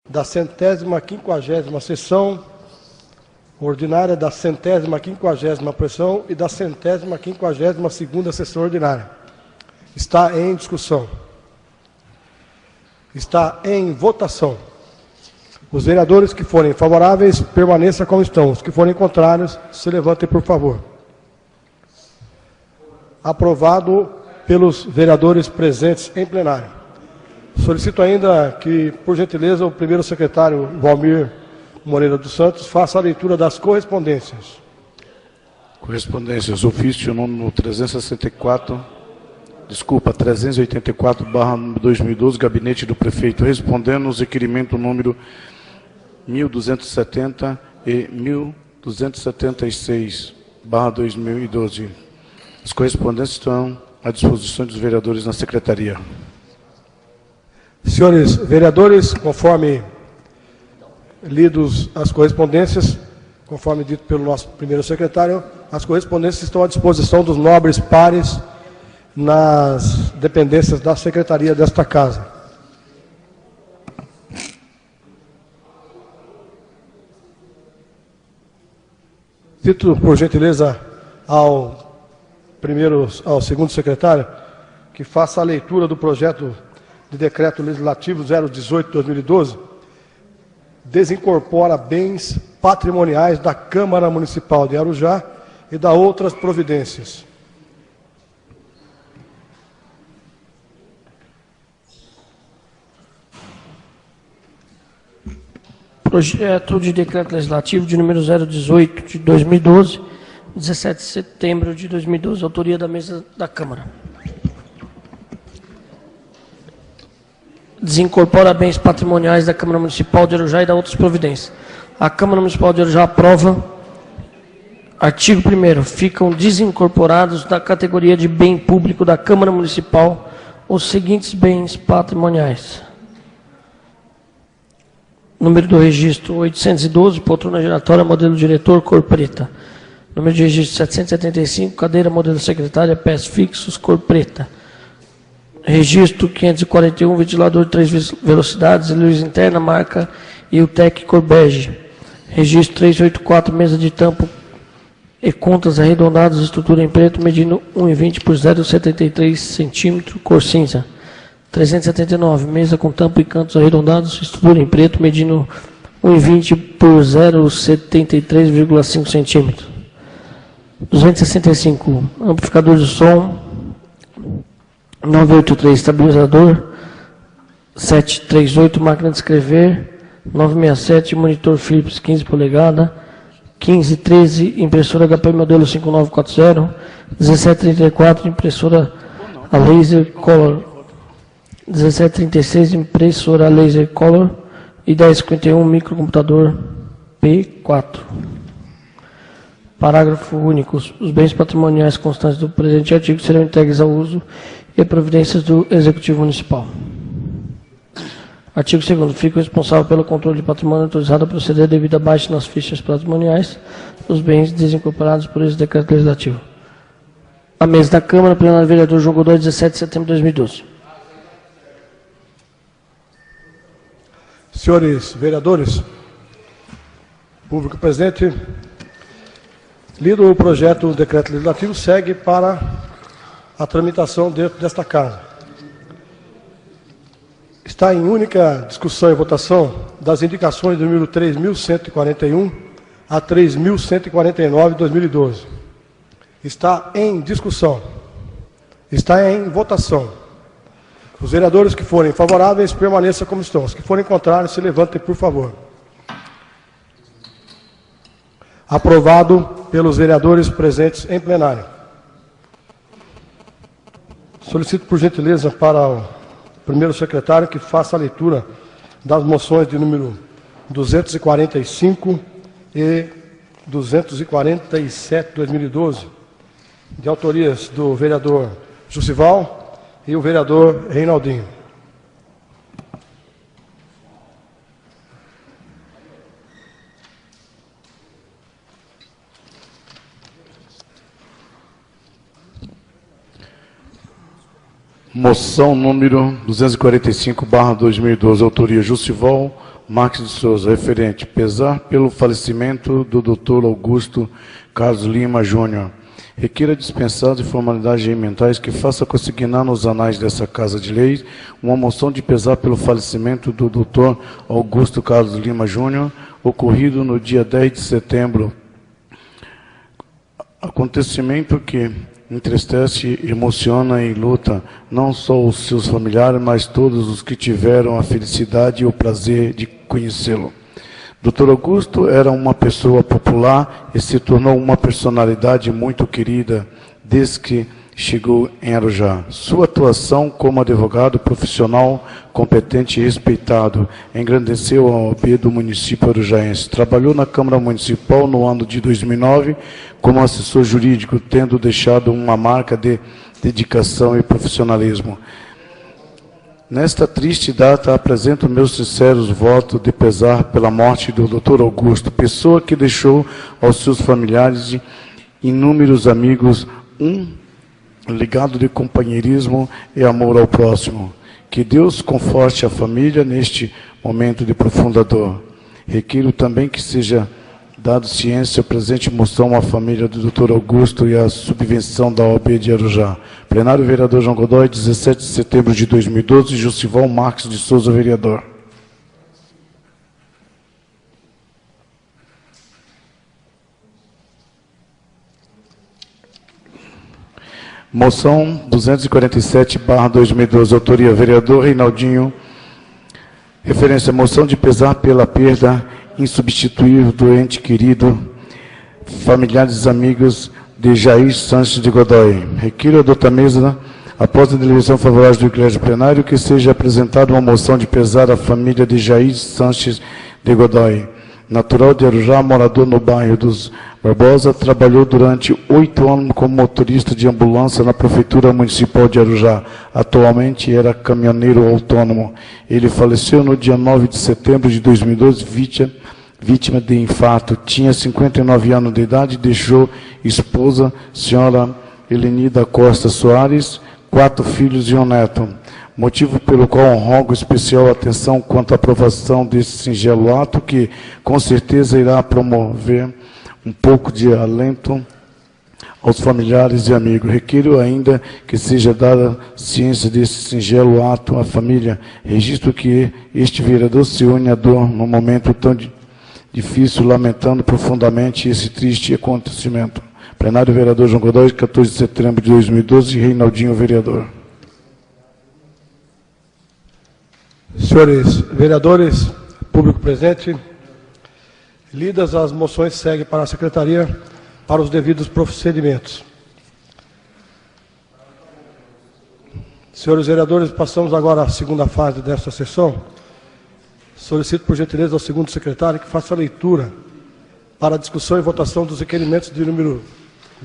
da 150ª sessão ordinária, da 150ª sessão e da 150ª sessão ordinária. Está em discussão. Está em votação. Os vereadores que forem favoráveis, permaneçam como estão. Os que forem contrários, se levantem, por favor. Aprovado pelos vereadores presentes em plenário. Solicito ainda que, por gentileza, o primeiro secretário, Valmir Moreira dos Santos, faça a leitura das correspondências. Correspondências. Ofício número 384/2012, Gabinete do Prefeito, respondendo aos requerimentos número 1270 e 1276/2012. As correspondências estão à disposição dos vereadores na Secretaria. Senhores vereadores, conforme lidos as correspondências, conforme dito pelo nosso primeiro secretário, as correspondências estão à disposição dos nobres pares nas dependências da Secretaria desta Casa. Cito, por gentileza, ao segundo secretário, que faça a leitura do projeto de decreto legislativo 018/2012, desincorpora bens patrimoniais da Câmara Municipal de Arujá e da outras providências. Projeto de decreto legislativo de número 018/2012, 17 de setembro de 2012, autoria da mesa da Câmara. Desincorpora bens patrimoniais da Câmara Municipal de Arujá e da outras providências. A Câmara Municipal de Arujá aprova. Artigo 1º. Ficam desincorporados da categoria de bem público da Câmara Municipal os seguintes bens patrimoniais. Número do registro 812, poltrona giratória, modelo diretor, cor preta. Número de registro 775, cadeira, modelo secretária, pés fixos, cor preta. Registro 541, ventilador de 3 velocidades, luz interna, marca Iutec, cor bege. Registro 384, mesa de tampo e contas arredondadas, estrutura em preto, medindo 1,20 por 0,73 centímetro, cor cinza. 379, mesa com tampo e cantos arredondados, estrutura em preto, medindo 1,20 por 0,73,5 centímetros. 265, amplificador de som. 983, estabilizador. 738, máquina de escrever. 967, monitor Philips 15 polegadas. 1513, impressora HP modelo 5940. 1734, impressora a laser color. 1736, impressora laser color. E 1051, microcomputador P4. Parágrafo único. Os bens patrimoniais constantes do presente artigo serão entregues ao uso e providências do Executivo Municipal. Artigo 2º. Fica responsável pelo controle de patrimônio autorizado a proceder devido a baixa nas fichas patrimoniais dos bens desincorporados por esse decreto legislativo. A mesa da Câmara, plenário vereador João Godoy, 17 de setembro de 2012. Senhores vereadores, público presente, lido o projeto do decreto legislativo, segue para a tramitação dentro desta Casa. Está em única discussão e votação das indicações do número 3.141 a 3.149 de 2012. Está em discussão. Está em votação. Os vereadores que forem favoráveis, permaneçam como estão. Os que forem contrários, se levantem, por favor. Aprovado pelos vereadores presentes em plenário. Solicito, por gentileza, para o primeiro secretário que faça a leitura das moções de número 245 e 247 de 2012, de autorias do vereador Jussival e o vereador Reinaldinho. Moção número 245/2012, autoria Jussival, Marques de Souza, referente, pesar pelo falecimento do Dr. Augusto Carlos Lima Júnior. Requeira dispensadas de formalidades regimentais que faça consignar nos anais dessa Casa de Leis uma moção de pesar pelo falecimento do Dr. Augusto Carlos Lima Júnior, ocorrido no dia 10 de setembro. Acontecimento que entristece, emociona e luta não só os seus familiares, mas todos os que tiveram a felicidade e o prazer de conhecê-lo. Dr. Augusto era uma pessoa popular e se tornou uma personalidade muito querida desde que chegou em Arujá. Sua atuação como advogado profissional, competente e respeitado, engrandeceu a OAB do município arujaense. Trabalhou na Câmara Municipal no ano de 2009 como assessor jurídico, tendo deixado uma marca de dedicação e profissionalismo. Nesta triste data, apresento meus sinceros votos de pesar pela morte do Dr. Augusto, pessoa que deixou aos seus familiares e inúmeros amigos um legado de companheirismo e amor ao próximo. Que Deus conforte a família neste momento de profunda dor. Requiro também que seja dado ciência, presente moção à família do Dr. Augusto e à subvenção da OAB de Arujá. Plenário, vereador João Godoy, 17 de setembro de 2012, Justival Marques de Souza, vereador. Moção 247/2012, autoria vereador Reinaldinho. Referência, moção de pesar pela perda insubstituível do ente querido, familiares e amigos de Jair Sanches de Godoy. Requiro adotar a mesa, após a deliberação favorável do Eclésio Plenário, que seja apresentada uma moção de pesar à família de Jair Sanches de Godoy. Natural de Arujá, morador no bairro dos Barbosa, trabalhou durante 8 anos como motorista de ambulância na Prefeitura Municipal de Arujá. Atualmente era caminhoneiro autônomo. Ele faleceu no dia 9 de setembro de 2012, vítima de infarto. Tinha 59 anos de idade e deixou esposa, senhora Helenida Costa Soares, 4 filhos e um neto. Motivo pelo qual rogo especial atenção quanto à aprovação desse singelo ato, que com certeza irá promover um pouco de alento aos familiares e amigos. Requiro ainda que seja dada ciência desse singelo ato à família, registro que este vereador se une à dor num momento tão difícil, lamentando profundamente esse triste acontecimento. Plenário, vereador João Godoy, 14 de setembro de 2012, Reinaldinho, vereador. Senhores vereadores, público presente, lidas as moções, segue para a Secretaria para os devidos procedimentos. Senhores vereadores, passamos agora à segunda fase desta sessão. Solicito, por gentileza, ao segundo secretário que faça a leitura para a discussão e votação dos requerimentos de número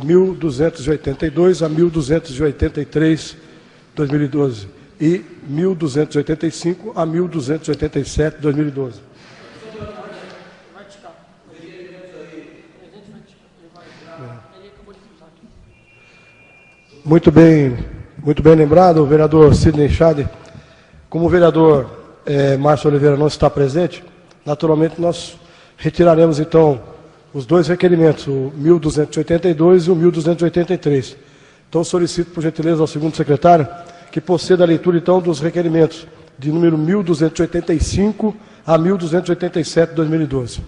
1282 a 1283, 2012, e 1285 a 1287, 2012. Muito bem lembrado, o vereador Sidney Schade. Como o vereador Márcio Oliveira não está presente, naturalmente nós retiraremos então os dois requerimentos, o 1282 e o 1283. Então solicito, por gentileza, ao segundo secretário que proceda a leitura então dos requerimentos de número 1285 a 1287, 2012.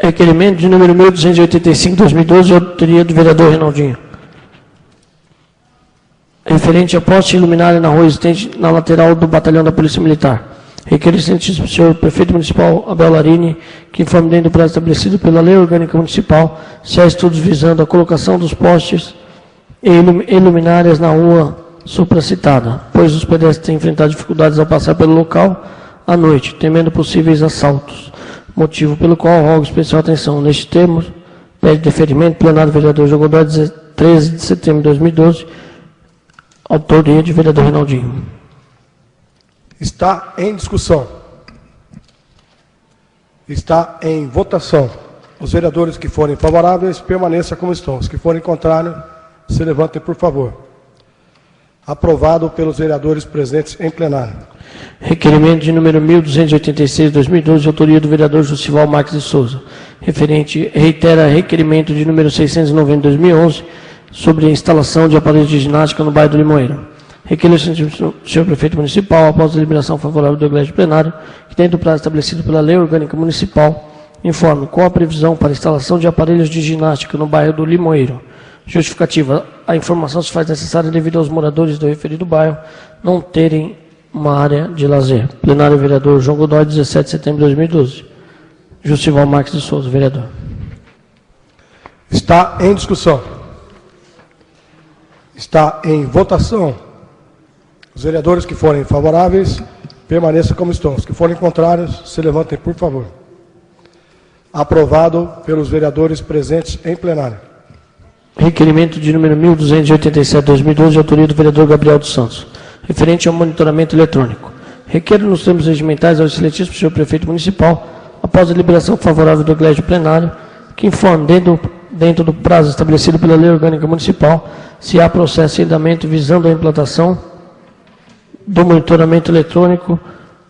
Requerimento de número 1285, 2012, autoria do vereador Reinaldinho. Referente a poste iluminada na rua existente na lateral do batalhão da Polícia Militar. Requer o senhor prefeito municipal Abel Larini que informe dentro do prazo estabelecido pela Lei Orgânica Municipal se há estudos visando a colocação dos postes e luminárias na rua supracitada, pois os pedestres têm enfrentado dificuldades ao passar pelo local à noite, temendo possíveis assaltos. Motivo pelo qual rogo especial atenção neste termo, pede deferimento, plenário vereador João Godoy, 13 de setembro de 2012, autoria de vereador Reinaldinho. Está em discussão. Está em votação. Os vereadores que forem favoráveis, permaneçam como estão. Os que forem contrários, se levantem, por favor. Aprovado pelos vereadores presentes em plenário. Requerimento de número 1286/2012, de autoria do vereador Justival Marques de Souza. Reitera requerimento de número 690/2011, sobre a instalação de aparelhos de ginástica no bairro do Limoeiro. Requer o senhor prefeito municipal, após a deliberação favorável do eglégio plenário, que dentro do prazo estabelecido pela Lei Orgânica Municipal, informe qual a previsão para a instalação de aparelhos de ginástica no bairro do Limoeiro. Justificativa: a informação se faz necessária devido aos moradores do referido bairro não terem uma área de lazer. Plenário, vereador João Godoy, 17 de setembro de 2012. Justival Marques de Souza, vereador. Está em discussão. Está em votação. Os vereadores que forem favoráveis, permaneçam como estão. Os que forem contrários, se levantem, por favor. Aprovado pelos vereadores presentes em plenário. Requerimento de número 1287/2012, de autoria do vereador Gabriel dos Santos, referente ao monitoramento eletrônico. Requer nos termos regimentais ao excelentíssimo senhor prefeito municipal, após a deliberação favorável do eglégio plenário, que informe, dentro do prazo estabelecido pela Lei Orgânica Municipal, se há processo em andamento visando a implantação do monitoramento eletrônico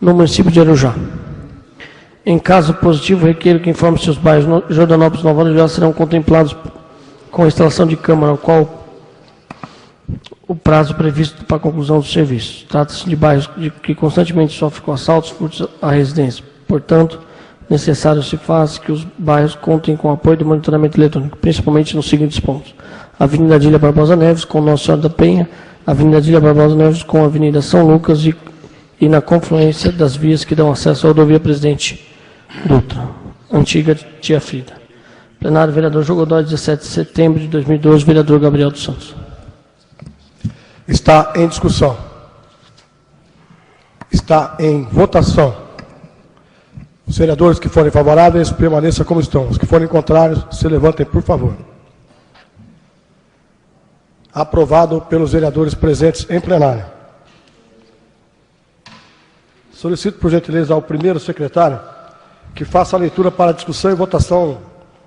no município de Arujá. Em caso positivo, requer que informe se os bairros Jordanópolis e Nova Arujá serão contemplados com a instalação de câmara, ao qual o prazo previsto para a conclusão dos serviços. Trata-se de bairros que constantemente sofrem com assaltos, furtos à residência. Portanto, necessário se faz que os bairros contem com apoio do monitoramento eletrônico, principalmente nos seguintes pontos: Avenida Adília Barbosa Neves com Nossa Senhora da Penha, Avenida Adília Barbosa Neves com a Avenida São Lucas e na confluência das vias que dão acesso à rodovia Presidente Dutra, antiga Tia Frida. Plenário, vereador João Godoy, 17 de setembro de 2012, vereador Gabriel dos Santos. Está em discussão. Está em votação. Os vereadores que forem favoráveis, permaneçam como estão. Os que forem contrários, se levantem, por favor. Aprovado pelos vereadores presentes em plenário. Solicito, por gentileza, ao primeiro secretário que faça a leitura para discussão e votação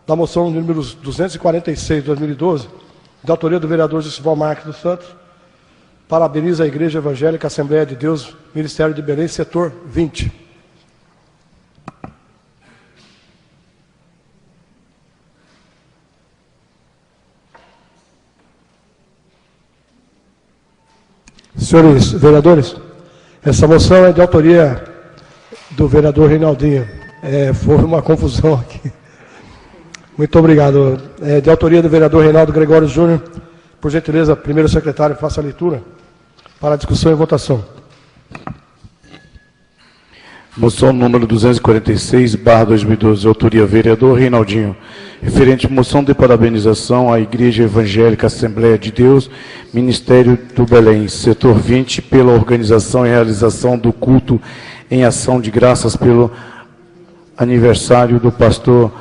da moção número 246 de 2012, de autoria do vereador Justival Marques dos Santos. Parabeniza a Igreja Evangélica Assembleia de Deus, Ministério de Belém, setor 20. Senhores vereadores, essa moção é de autoria do vereador Reinaldinho. Foi uma confusão aqui. Muito obrigado. É de autoria do vereador Reinaldo Gregório Júnior. Por gentileza, primeiro secretário, faça a leitura para a discussão e votação. Moção número 246/2012, autoria vereador Reinaldinho. Referente à moção de parabenização à Igreja Evangélica Assembleia de Deus, Ministério do Belém, setor 20, pela organização e realização do culto em ação de graças pelo aniversário do pastor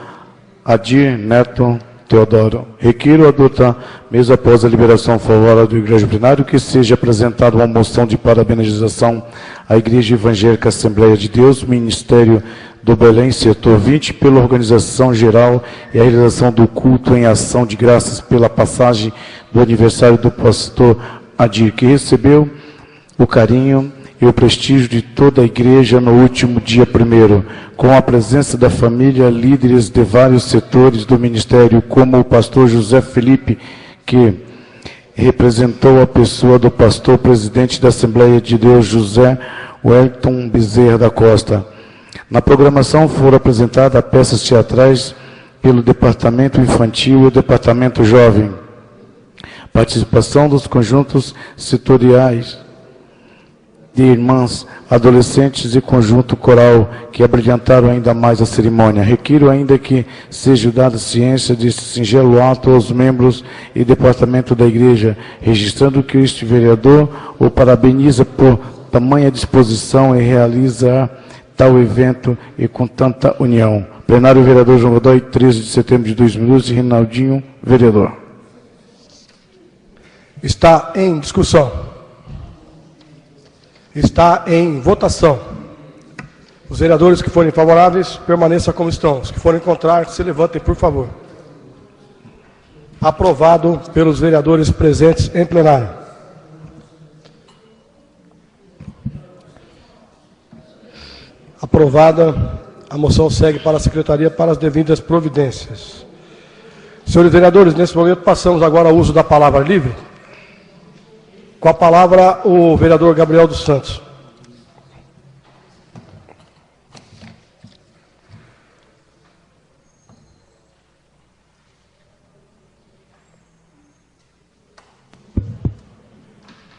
Adir Neto Teodoro. Requiro adotar, mesmo após a liberação favorável do Igreja Plenário, que seja apresentada uma moção de parabenização à Igreja Evangélica Assembleia de Deus, Ministério do Belém, setor 20, pela organização geral e a realização do culto em ação de graças pela passagem do aniversário do pastor Adir, que recebeu o carinho e o prestígio de toda a igreja no último dia 1º, com a presença da família, líderes de vários setores do ministério, como o pastor José Felipe, que representou a pessoa do pastor presidente da Assembleia de Deus, José Wellington Bezerra da Costa. Na programação foram apresentadas peças teatrais pelo Departamento Infantil e o Departamento Jovem. Participação dos conjuntos setoriais de irmãs, adolescentes e conjunto coral, que abrilhantaram ainda mais a cerimônia. Requiro ainda que seja dada ciência deste singelo ato aos membros e departamento da igreja, registrando que este vereador o parabeniza por tamanha disposição em realizar tal evento e com tanta união. Plenário, vereador João Godoy, 13 de setembro de 2012, Reinaldinho, vereador. Está em discussão. Está em votação. Os vereadores que forem favoráveis, permaneçam como estão. Os que forem contrários, se levantem, por favor. Aprovado pelos vereadores presentes em plenário. Aprovada, a moção segue para a Secretaria para as devidas providências. Senhores vereadores, nesse momento passamos agora ao uso da palavra livre. Com a palavra, o vereador Gabriel dos Santos.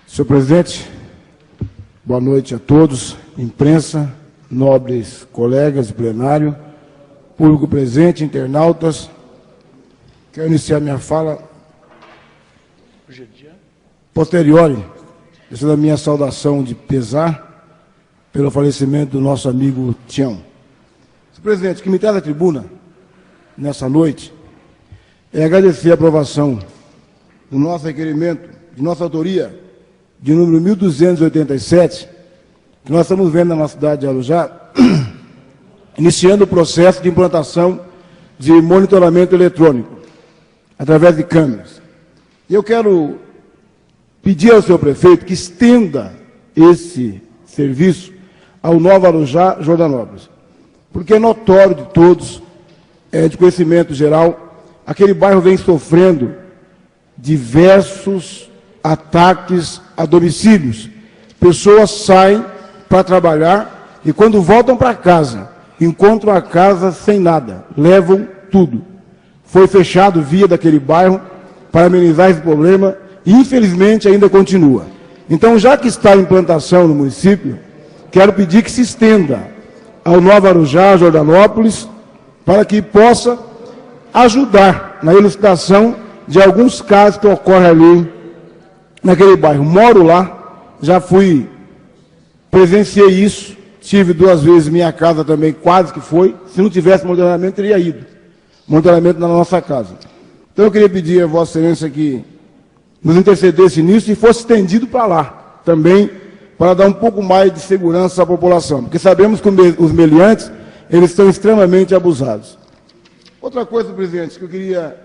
Senhor presidente, boa noite a todos, imprensa, nobres colegas de plenário, público presente, internautas. Quero iniciar minha fala posteriori, essa é a minha saudação de pesar pelo falecimento do nosso amigo Tião. Senhor presidente, o que me traz à tribuna nessa noite é agradecer a aprovação do nosso requerimento, de nossa autoria, de número 1287, que nós estamos vendo na nossa cidade de Arujá, iniciando o processo de implantação de monitoramento eletrônico, através de câmeras. E eu quero pedir ao senhor prefeito que estenda esse serviço ao Nova Arujá, Jordanópolis, porque é notório de todos, de conhecimento geral, aquele bairro vem sofrendo diversos ataques a domicílios. Pessoas saem para trabalhar e quando voltam para casa, encontram a casa sem nada, levam tudo. Foi fechado via daquele bairro para amenizar esse problema e infelizmente ainda continua. Então, já que está em implantação no município, quero pedir que se estenda ao Nova Arujá, Jordanópolis, para que possa ajudar na elucidação de alguns casos que ocorrem ali naquele bairro. Moro lá, já presenciei isso, tive 2 vezes minha casa também, quase que foi. Se não tivesse monitoramento, teria ido. Monitoramento na nossa casa. Então eu queria pedir a Vossa Excelência que nos intercedesse nisso e fosse estendido para lá, também, para dar um pouco mais de segurança à população, porque sabemos que os meliantes, eles estão extremamente abusados. Outra coisa, presidente, que eu queria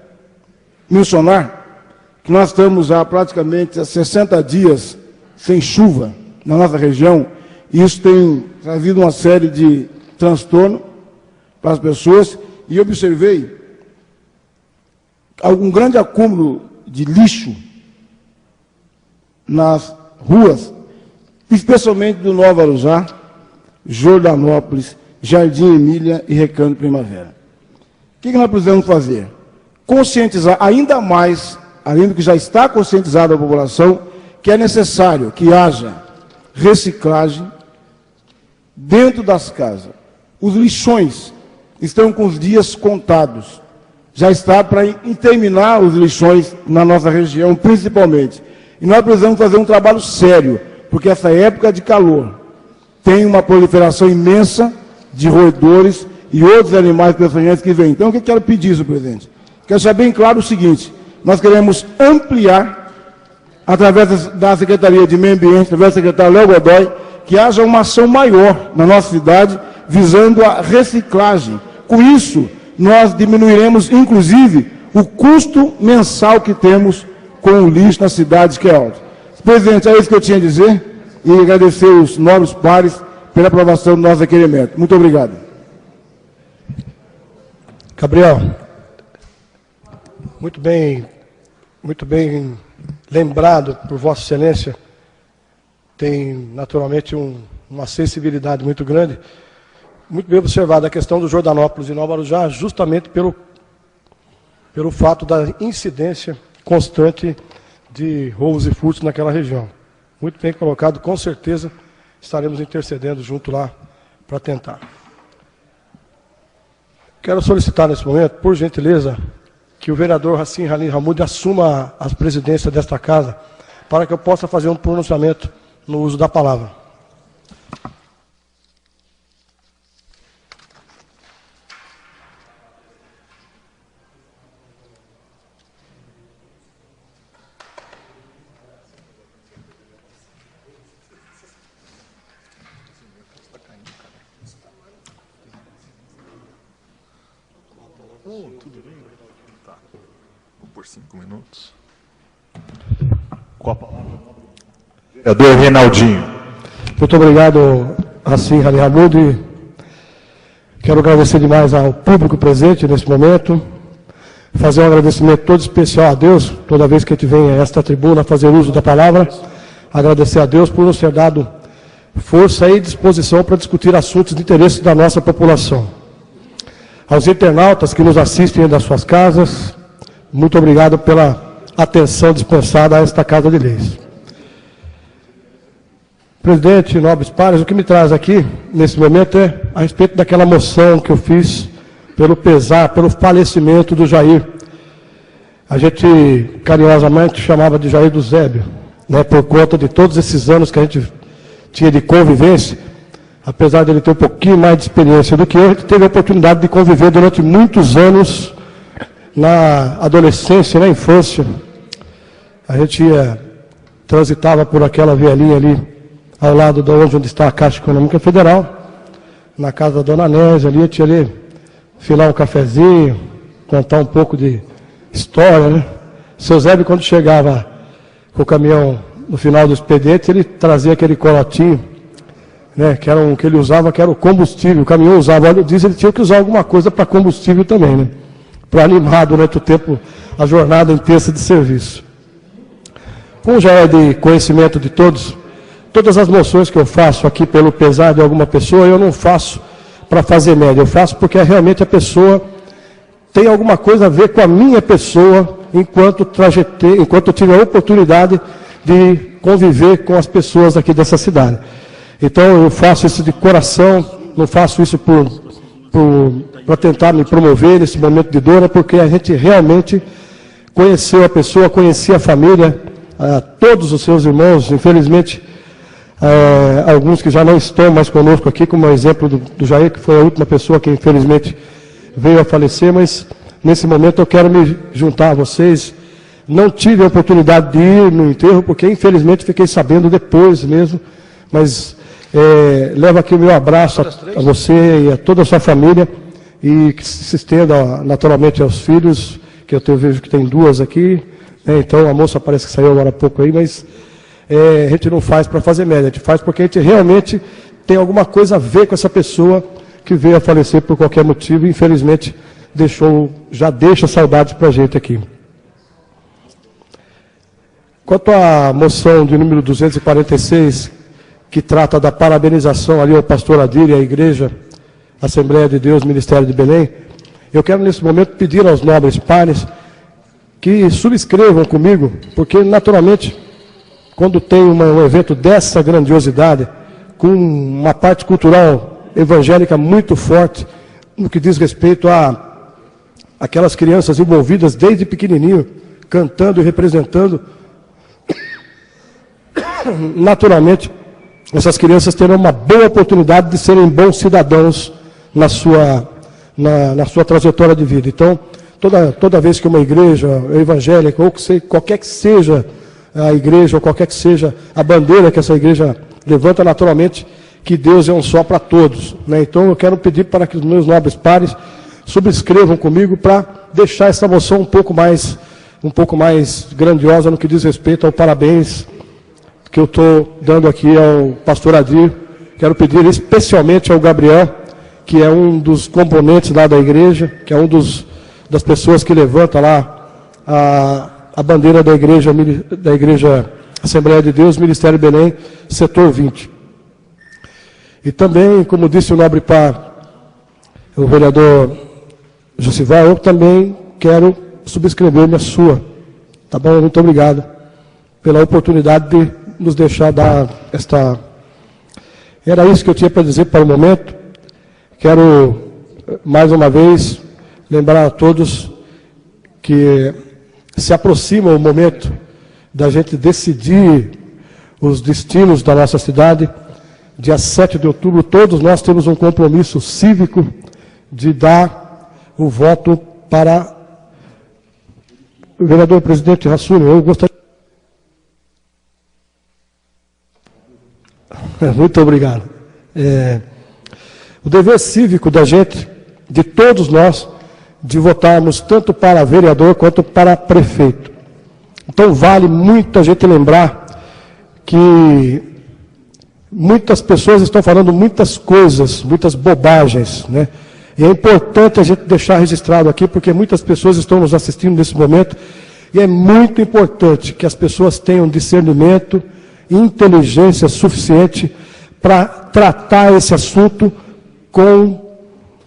mencionar, que nós estamos há praticamente 60 dias sem chuva na nossa região, e isso tem trazido uma série de transtornos para as pessoas, e observei algum grande acúmulo de lixo nas ruas, especialmente do Nova Arujá, Jordanópolis, Jardim Emília e Recanto Primavera. O que nós precisamos fazer? Conscientizar ainda mais, além do que já está conscientizada a população, que é necessário que haja reciclagem dentro das casas. Os lixões estão com os dias contados. Já está para terminar os lixões na nossa região, principalmente. E nós precisamos fazer um trabalho sério, porque essa época de calor tem uma proliferação imensa de roedores e outros animais peçonhentos que vêm. Então, o que eu quero pedir, senhor presidente? Quero deixar bem claro o seguinte: nós queremos ampliar, através da Secretaria de Meio Ambiente, através do secretário Léo Godoy, que haja uma ação maior na nossa cidade, visando a reciclagem. Com isso, nós diminuiremos, inclusive, o custo mensal que temos com o lixo na cidade, que é alto. Presidente, é isso que eu tinha a dizer, e agradecer os nobres pares pela aprovação do nosso requerimento. Muito obrigado. Gabriel, muito bem lembrado por Vossa Excelência, tem naturalmente uma sensibilidade muito grande, muito bem observada a questão do Jordanópolis e Nova Arujá, justamente pelo fato da incidência constante de roubos e furtos naquela região. Muito bem colocado, com certeza estaremos intercedendo junto lá para tentar. Quero solicitar nesse momento, por gentileza, que o vereador Racim Halim Hamoud assuma a presidência desta casa, para que eu possa fazer um pronunciamento no uso da palavra. Tudo bem? Tá. Vou por 5 minutos. Com a palavra. Vereador Reinaldinho. Muito obrigado, Racim Ali Hamoud. Quero agradecer demais ao público presente nesse momento. Fazer um agradecimento todo especial a Deus, toda vez que a gente vem a esta tribuna fazer uso da palavra. Agradecer a Deus por nos ter dado força e disposição para discutir assuntos de interesse da nossa população. Aos internautas que nos assistem das suas casas, muito obrigado pela atenção dispensada a esta Casa de Leis. Presidente, nobres pares, o que me traz aqui, nesse momento, é a respeito daquela moção que eu fiz pelo pesar, pelo falecimento do Jair. A gente carinhosamente chamava de Jair do Zébio, né, por conta de todos esses anos que a gente tinha de convivência. Apesar dele ter um pouquinho mais de experiência do que eu, a gente teve a oportunidade de conviver durante muitos anos na adolescência, na infância. A gente transitava por aquela vielinha ali, ao lado de onde está a Caixa Econômica Federal, na casa da Dona Nésia, ali, a gente ia ali filar um cafezinho, contar um pouco de história, né? Seu Zébio, quando chegava com o caminhão no final do expediente, ele trazia aquele colotinho, né, que ele usava, que era o combustível. O caminhão usava óleo diesel, ele tinha que usar alguma coisa para combustível também, né? Para animar durante o tempo a jornada intensa de serviço. Como já é de conhecimento de todos, todas as moções que eu faço aqui pelo pesar de alguma pessoa, eu não faço para fazer média, eu faço porque realmente a pessoa tem alguma coisa a ver com a minha pessoa, enquanto eu tive a oportunidade de conviver com as pessoas aqui dessa cidade. Então eu faço isso de coração, não faço isso para tentar me promover nesse momento de dor, é porque a gente realmente conheceu a pessoa, conhecia a família, todos os seus irmãos, infelizmente, alguns que já não estão mais conosco aqui, como o exemplo do Jair, que foi a última pessoa que infelizmente veio a falecer, mas nesse momento eu quero me juntar a vocês. Não tive a oportunidade de ir no enterro, porque infelizmente fiquei sabendo depois mesmo, mas levo aqui o meu abraço a você e a toda a sua família, e que se estenda naturalmente aos filhos, que eu vejo que tem 2 aqui, né? Então a moça parece que saiu agora há pouco aí, mas a gente não faz para fazer média, a gente faz porque a gente realmente tem alguma coisa a ver com essa pessoa que veio a falecer por qualquer motivo e infelizmente já deixa saudades para a gente aqui. Quanto à moção de número 246, que trata da parabenização ali ao pastor Adir e à Igreja Assembleia de Deus, Ministério de Belém, eu quero nesse momento pedir aos nobres pares que subscrevam comigo, porque naturalmente, quando tem um evento dessa grandiosidade, com uma parte cultural evangélica muito forte, no que diz respeito a aquelas crianças envolvidas desde pequenininho, cantando e representando, naturalmente, essas crianças terão uma boa oportunidade de serem bons cidadãos na sua trajetória de vida. Então, toda vez que uma igreja evangélica, ou qualquer que seja a igreja, ou qualquer que seja a bandeira que essa igreja levanta, naturalmente, que Deus é um só para todos, né? Então, eu quero pedir para que os meus nobres pares subscrevam comigo para deixar essa moção um pouco mais grandiosa no que diz respeito ao parabéns que eu estou dando aqui ao pastor Adir. Quero pedir especialmente ao Gabriel, que é um dos componentes lá da igreja, que é das pessoas que levanta lá a bandeira da igreja Assembleia de Deus, Ministério Belém, setor 20. E também, como disse o nobre par, o vereador Josival, eu também quero subscrever-me a sua. Tá bom? Muito obrigado pela oportunidade de nos deixar dar esta... Era isso que eu tinha para dizer para o momento. Quero, mais uma vez, lembrar a todos que se aproxima o momento da gente decidir os destinos da nossa cidade. Dia 7 de outubro, todos nós temos um compromisso cívico de dar o voto para o vereador presidente Rassuni. Eu gostaria... Muito obrigado. O dever cívico da gente, de todos nós, de votarmos tanto para vereador quanto para prefeito. Então vale muito a gente lembrar que muitas pessoas estão falando muitas coisas, muitas bobagens, né? E é importante a gente deixar registrado aqui, porque muitas pessoas estão nos assistindo nesse momento, e é muito importante que as pessoas tenham discernimento e inteligência suficiente para tratar esse assunto com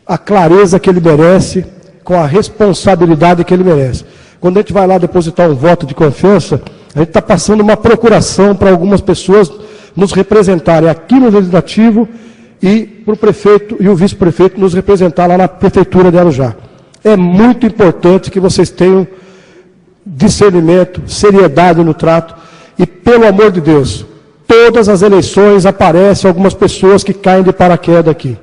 a clareza que ele merece, com a responsabilidade que ele merece. Quando a gente vai lá depositar um voto de confiança, a gente está passando uma procuração para algumas pessoas nos representarem aqui no Legislativo e para o prefeito e o vice-prefeito nos representar lá na Prefeitura de Arujá. É muito importante que vocês tenham discernimento, seriedade no trato e, pelo amor de Deus, todas as eleições aparecem algumas pessoas que caem de paraquedas aqui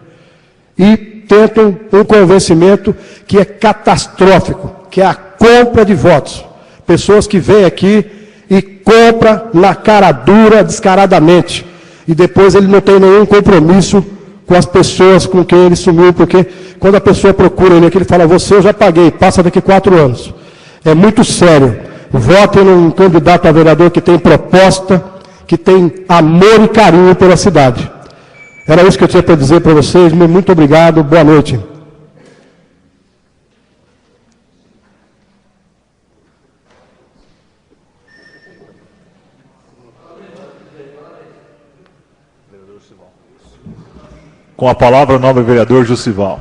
e tentam um convencimento que é catastrófico, que é a compra de votos. Pessoas que vêm aqui e compram na cara dura, descaradamente, e depois ele não tem nenhum compromisso com as pessoas com quem ele sumiu, porque quando a pessoa procura ele aqui, ele fala, você eu já paguei, passa daqui 4 anos. É muito sério. Votem num candidato a vereador que tem proposta, que tem amor e carinho pela cidade. Era isso que eu tinha para dizer para vocês. Muito obrigado. Boa noite. Com a palavra, o nobre vereador Jussival.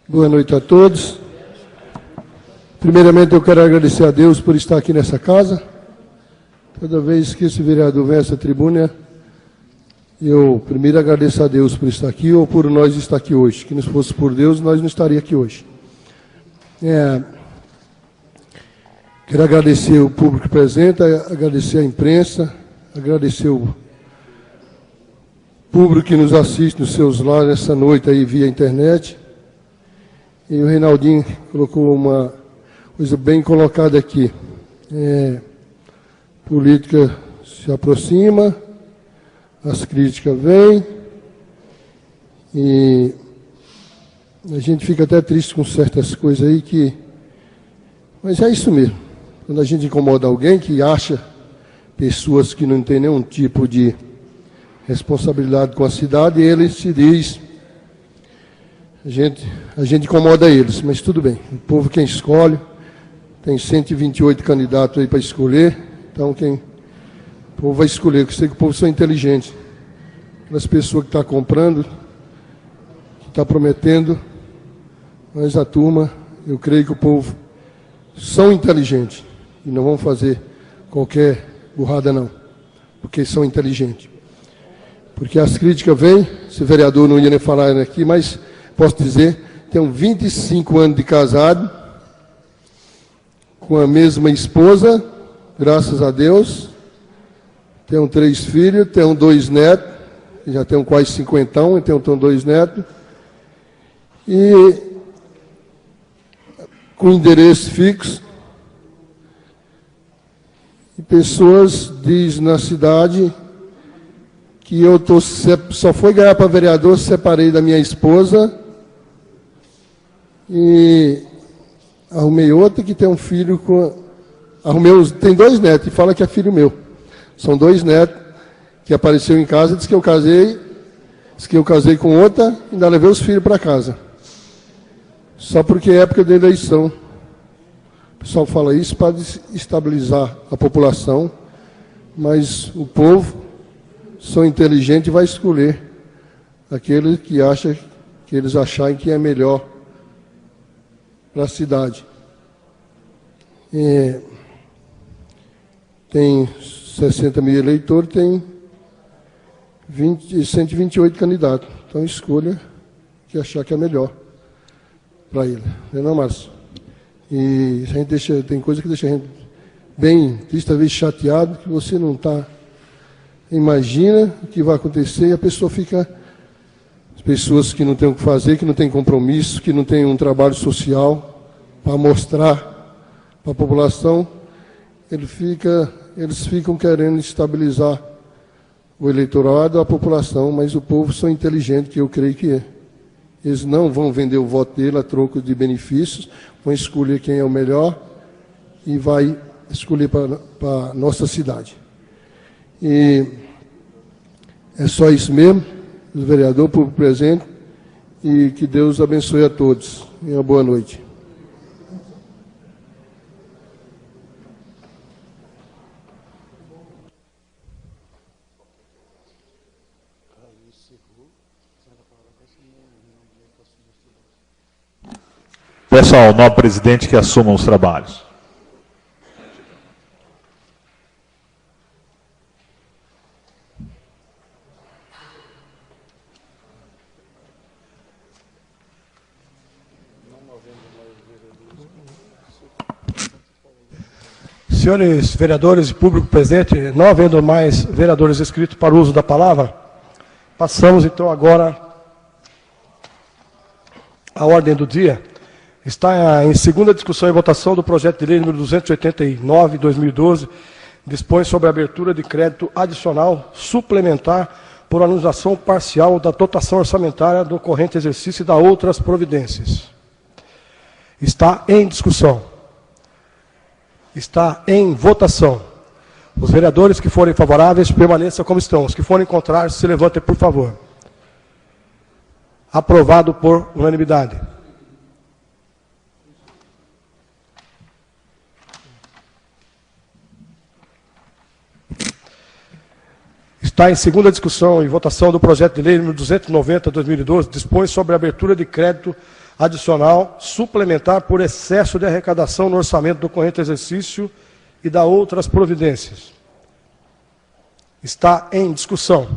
Boa noite a todos. Primeiramente, eu quero agradecer a Deus por estar aqui nessa casa. Toda vez que esse vereador vem a essa tribuna, eu primeiro agradeço a Deus por estar aqui ou por nós estar aqui hoje. Que não fosse por Deus, nós não estaríamos aqui hoje. Quero agradecer o público presente, agradecer a imprensa, agradecer o público que nos assiste nos seus lares essa noite aí via internet. E o Reinaldinho colocou uma coisa bem colocada aqui. Política se aproxima, as críticas vêm, e a gente fica até triste com certas coisas aí que... Mas é isso mesmo. Quando a gente incomoda alguém que acha pessoas que não têm nenhum tipo de responsabilidade com a cidade, ele se diz... A gente incomoda eles, mas tudo bem. O povo quem escolhe, tem 128 candidatos aí para escolher, então o povo vai escolher, eu sei que o povo são inteligentes. As pessoas que estão comprando, que estão prometendo, mas a turma, eu creio que o povo são inteligentes e não vão fazer qualquer burrada não, porque são inteligentes. Porque as críticas vêm, esse vereador não ia nem falar aqui, mas... Posso dizer, tenho 25 anos de casado, com a mesma esposa, graças a Deus. Tenho 3 filhos, tenho 2 netos, já tenho quase 50, então tenho 2 netos. E com endereço fixo. E pessoas dizem na cidade que eu só fui ganhar para vereador, separei da minha esposa. E arrumei outra que tem um filho com... tem 2 netos e fala que é filho meu. São 2 netos que apareceu em casa, disse que eu casei com outra e ainda levei os filhos para casa. Só porque é época de eleição. O pessoal fala isso para estabilizar a população, mas o povo, são inteligentes e vai escolher aquele que acha, que eles acharem que é melhor para a cidade. Tem 60 mil eleitores, tem 128 candidatos. Então, escolha que achar que é melhor para ele. Não é, Márcio? E a gente tem coisa que deixa a gente bem triste, talvez chateado, que você não está... Imagina o que vai acontecer e a pessoa fica... As pessoas que não têm o que fazer, que não têm compromisso, que não têm um trabalho social para mostrar para a população, eles ficam querendo estabilizar o eleitorado, a população, mas o povo são inteligentes, que eu creio que é. Eles não vão vender o voto dele a troco de benefícios, vão escolher quem é o melhor e vai escolher para a nossa cidade. E é só isso mesmo, o vereador, por presente, e que Deus abençoe a todos. E uma boa noite. Peço ao novo presidente que assuma os trabalhos. Senhores vereadores e público presente, não havendo mais vereadores inscritos para o uso da palavra, passamos então agora à ordem do dia. Está em segunda discussão e votação do projeto de lei número 289, 2012, dispõe sobre a abertura de crédito adicional suplementar por anulação parcial da dotação orçamentária do corrente exercício e da outras providências. Está em discussão. Está em votação. Os vereadores que forem favoráveis permaneçam como estão. Os que forem contrários, se levantem, por favor. Aprovado por unanimidade. Está em segunda discussão e votação do projeto de lei número 290/2012, dispõe sobre a abertura de crédito adicional suplementar por excesso de arrecadação no orçamento do corrente exercício e da outras providências. Está em discussão.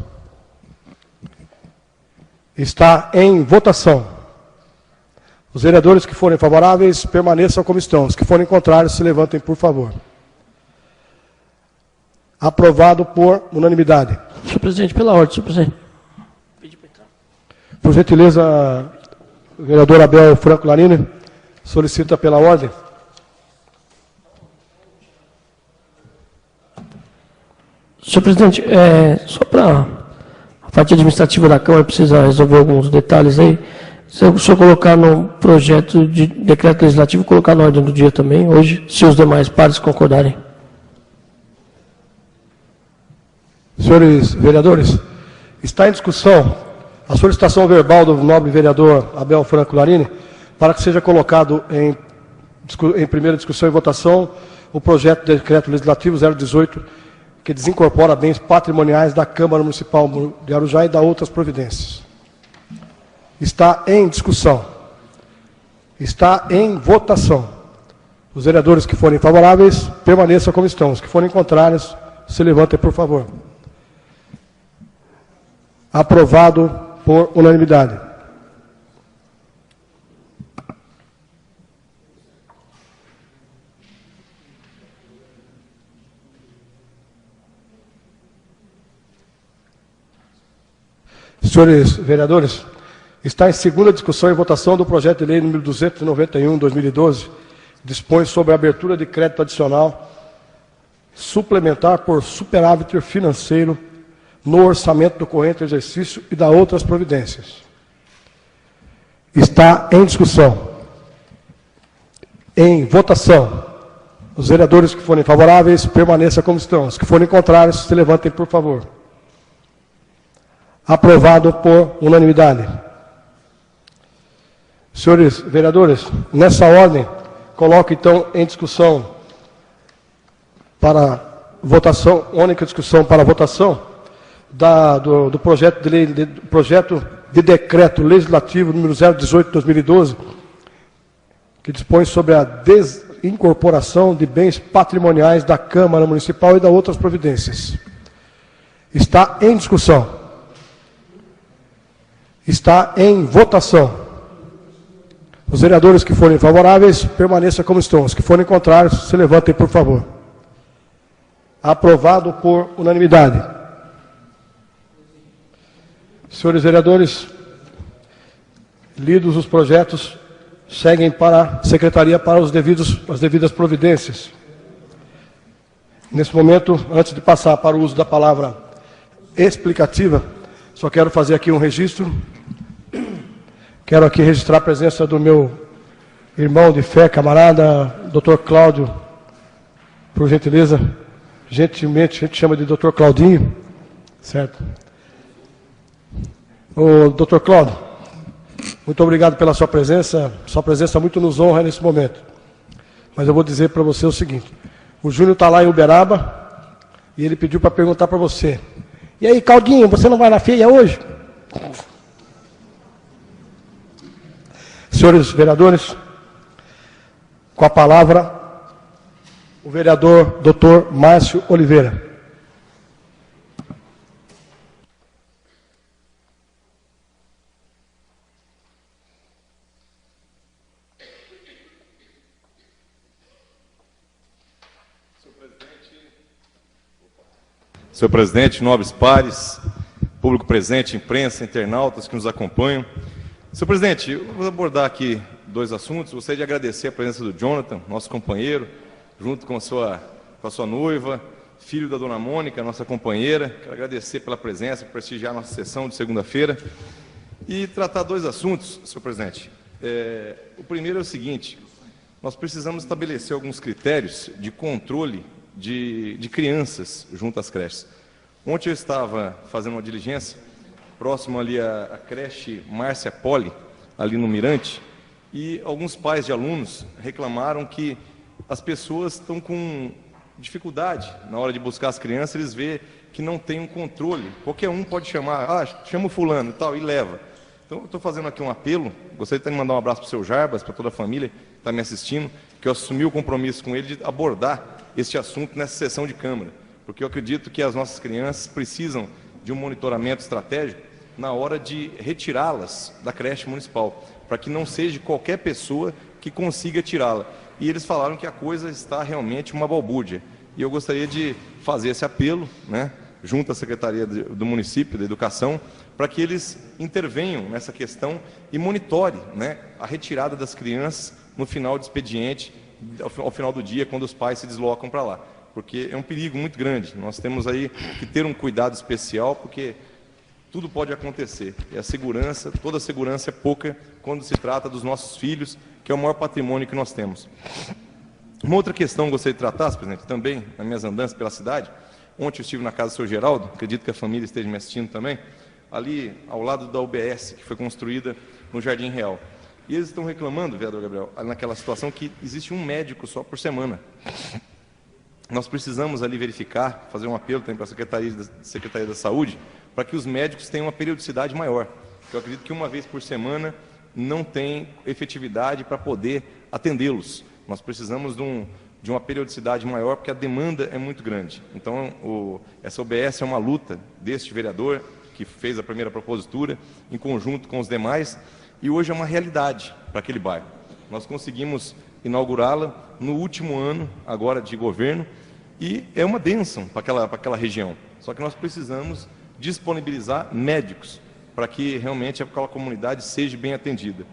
Está em votação. Os vereadores que forem favoráveis permaneçam como estão. Os que forem contrários, se levantem, por favor. Aprovado por unanimidade. Senhor presidente, pela ordem, senhor presidente. Por gentileza, o vereador Abel Franco Larini solicita pela ordem. Senhor presidente, só para a parte administrativa da Câmara, precisa resolver alguns detalhes aí. Se o senhor colocar no projeto de decreto legislativo, colocar na ordem do dia também, hoje, se os demais pares concordarem. Senhores vereadores, está em discussão a solicitação verbal do nobre vereador Abel Franco Larini para que seja colocado em primeira discussão e votação o projeto de decreto legislativo 018, que desincorpora bens patrimoniais da Câmara Municipal de Arujá e da outras providências. Está em discussão. Está em votação. Os vereadores que forem favoráveis permaneçam como estão. Os que forem contrários, se levantem, por favor. Aprovado por unanimidade. Senhores vereadores, está em segunda discussão e votação do projeto de lei número 291/2012, dispõe sobre a abertura de crédito adicional suplementar por superávit financeiro no orçamento do corrente exercício e da outras providências. Está em discussão. Em votação. Os vereadores que forem favoráveis permaneçam como estão. Os que forem contrários, se levantem, por favor. Aprovado por unanimidade. Senhores vereadores, nessa ordem, coloco então em discussão para votação, única discussão para votação, do projeto de lei, projeto de decreto legislativo número 018/2012, que dispõe sobre a desincorporação de bens patrimoniais da Câmara Municipal e da outras providências. Está em discussão. Está em votação. Os vereadores que forem favoráveis permaneçam como estão. Os que forem contrários, se levantem, por favor. Aprovado por unanimidade. Senhores vereadores, lidos os projetos, seguem para a Secretaria para as devidas providências. Nesse momento, antes de passar para o uso da palavra explicativa, só quero fazer aqui um registro. Quero aqui registrar a presença do meu irmão de fé, camarada, Dr. Cláudio, por gentileza, gentilmente a gente chama de Dr. Claudinho, certo? O Dr. Cláudio, muito obrigado pela sua presença muito nos honra nesse momento. Mas eu vou dizer para você o seguinte, o Júnior está lá em Uberaba e ele pediu para perguntar para você, e aí, Claudinho, você não vai na feia hoje? Senhores vereadores, com a palavra, o vereador Dr. Márcio Oliveira. Senhor presidente, nobres pares, público presente, imprensa, internautas que nos acompanham. Senhor presidente, eu vou abordar aqui dois assuntos. Gostaria de agradecer a presença do Jonathan, nosso companheiro, junto com a sua noiva, filho da dona Mônica, nossa companheira. Quero agradecer pela presença, por prestigiar a nossa sessão de segunda-feira. E tratar dois assuntos, senhor presidente. O primeiro é o seguinte, nós precisamos estabelecer alguns critérios de controle de crianças junto às creches. Ontem eu estava fazendo uma diligência próximo ali à creche Márcia Poli, ali no Mirante, e alguns pais de alunos reclamaram que as pessoas estão com dificuldade na hora de buscar as crianças, eles veem que não tem um controle. Qualquer um pode chamar, chama o fulano e tal, e leva. Então eu estou fazendo aqui um apelo, gostaria de mandar um abraço para o seu Jarbas, para toda a família que está me assistindo, que eu assumi o compromisso com ele de abordar este assunto nessa sessão de Câmara, porque eu acredito que as nossas crianças precisam de um monitoramento estratégico na hora de retirá-las da creche municipal, para que não seja qualquer pessoa que consiga tirá-la. E eles falaram que a coisa está realmente uma balbúrdia. E eu gostaria de fazer esse apelo, né, junto à Secretaria do Município da Educação, para que eles intervenham nessa questão e monitorem, né, a retirada das crianças no final de expediente, ao final do dia, quando os pais se deslocam para lá. Porque é um perigo muito grande. Nós temos aí que ter um cuidado especial, porque tudo pode acontecer. E a segurança, toda a segurança é pouca quando se trata dos nossos filhos, que é o maior patrimônio que nós temos. Uma outra questão que eu gostaria de tratar, presidente, também nas minhas andanças pela cidade. Ontem eu estive na casa do seu Geraldo, acredito que a família esteja me assistindo também, ali ao lado da UBS, que foi construída no Jardim Real. E eles estão reclamando, vereador Gabriel, naquela situação que existe um médico só por semana. Nós precisamos ali verificar, fazer um apelo também para a Secretaria da Saúde, para que os médicos tenham uma periodicidade maior. Eu acredito que uma vez por semana não tem efetividade para poder atendê-los. Nós precisamos de uma periodicidade maior, porque a demanda é muito grande. Então, essa OBS é uma luta deste vereador, que fez a primeira propositura, em conjunto com os demais, e hoje é uma realidade para aquele bairro. Nós conseguimos inaugurá-la no último ano, agora de governo, e é uma bênção para aquela região. Só que nós precisamos disponibilizar médicos para que realmente aquela comunidade seja bem atendida.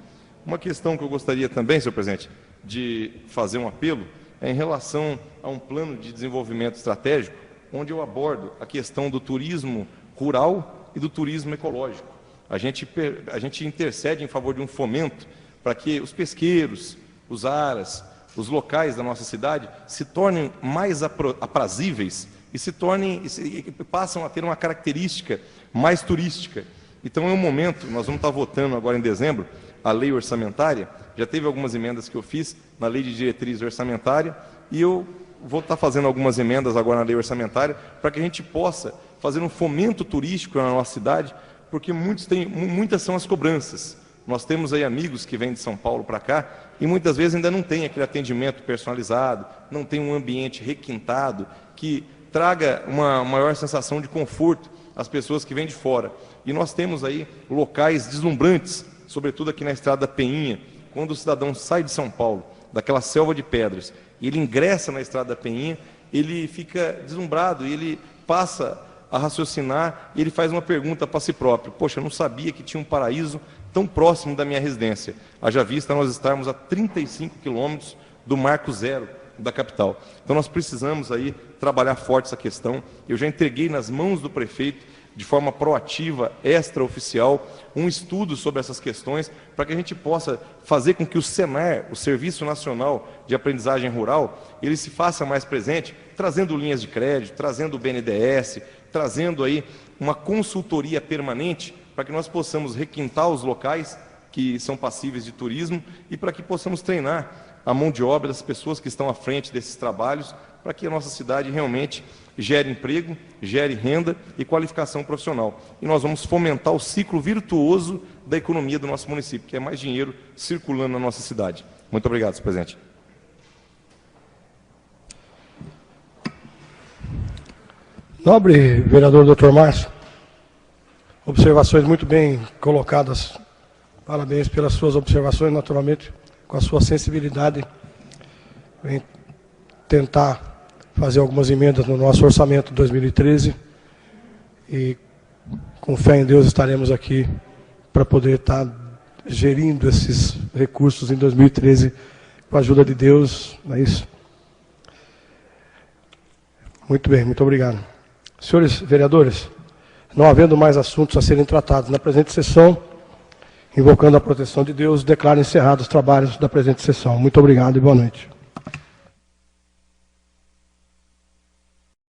Uma questão que eu gostaria também, senhor presidente, de fazer um apelo, é em relação a um plano de desenvolvimento estratégico, onde eu abordo a questão do turismo rural e do turismo ecológico. A gente intercede em favor de um fomento para que os pesqueiros, os aras, os locais da nossa cidade se tornem mais aprazíveis e passam a ter uma característica mais turística. Então é um momento, nós vamos estar votando agora em dezembro a lei orçamentária, já teve algumas emendas que eu fiz na lei de diretriz orçamentária, e eu vou estar fazendo algumas emendas agora na lei orçamentária para que a gente possa fazer um fomento turístico na nossa cidade, porque muitas são as cobranças. Nós temos aí amigos que vêm de São Paulo para cá e muitas vezes ainda não tem aquele atendimento personalizado, não tem um ambiente requintado que traga uma maior sensação de conforto às pessoas que vêm de fora. E nós temos aí locais deslumbrantes, sobretudo aqui na Estrada da Penhinha, quando o cidadão sai de São Paulo, daquela selva de pedras, e ele ingressa na Estrada da Penhinha, ele fica deslumbrado e ele passa a raciocinar e ele faz uma pergunta para si próprio: poxa, eu não sabia que tinha um paraíso tão próximo da minha residência. Haja vista nós estarmos a 35 quilômetros do Marco Zero, da capital. Então nós precisamos aí trabalhar forte essa questão. Eu já entreguei nas mãos do prefeito, de forma proativa, extraoficial, um estudo sobre essas questões, para que a gente possa fazer com que o Senar, o Serviço Nacional de Aprendizagem Rural, ele se faça mais presente, trazendo linhas de crédito, trazendo o BNDES, trazendo aí uma consultoria permanente, para que nós possamos requintar os locais que são passíveis de turismo e para que possamos treinar a mão de obra das pessoas que estão à frente desses trabalhos, para que a nossa cidade realmente gere emprego, gere renda e qualificação profissional. E nós vamos fomentar o ciclo virtuoso da economia do nosso município, que é mais dinheiro circulando na nossa cidade. Muito obrigado, senhor presidente. Nobre vereador Dr. Márcio, observações muito bem colocadas. Parabéns pelas suas observações, naturalmente, com a sua sensibilidade. Vem tentar fazer algumas emendas no nosso orçamento 2013 e, com fé em Deus, estaremos aqui para poder estar gerindo esses recursos em 2013 com a ajuda de Deus. Não é isso? Muito bem, muito obrigado. Senhores vereadores, não havendo mais assuntos a serem tratados na presente sessão, invocando a proteção de Deus, declaro encerrados os trabalhos da presente sessão. Muito obrigado e boa noite.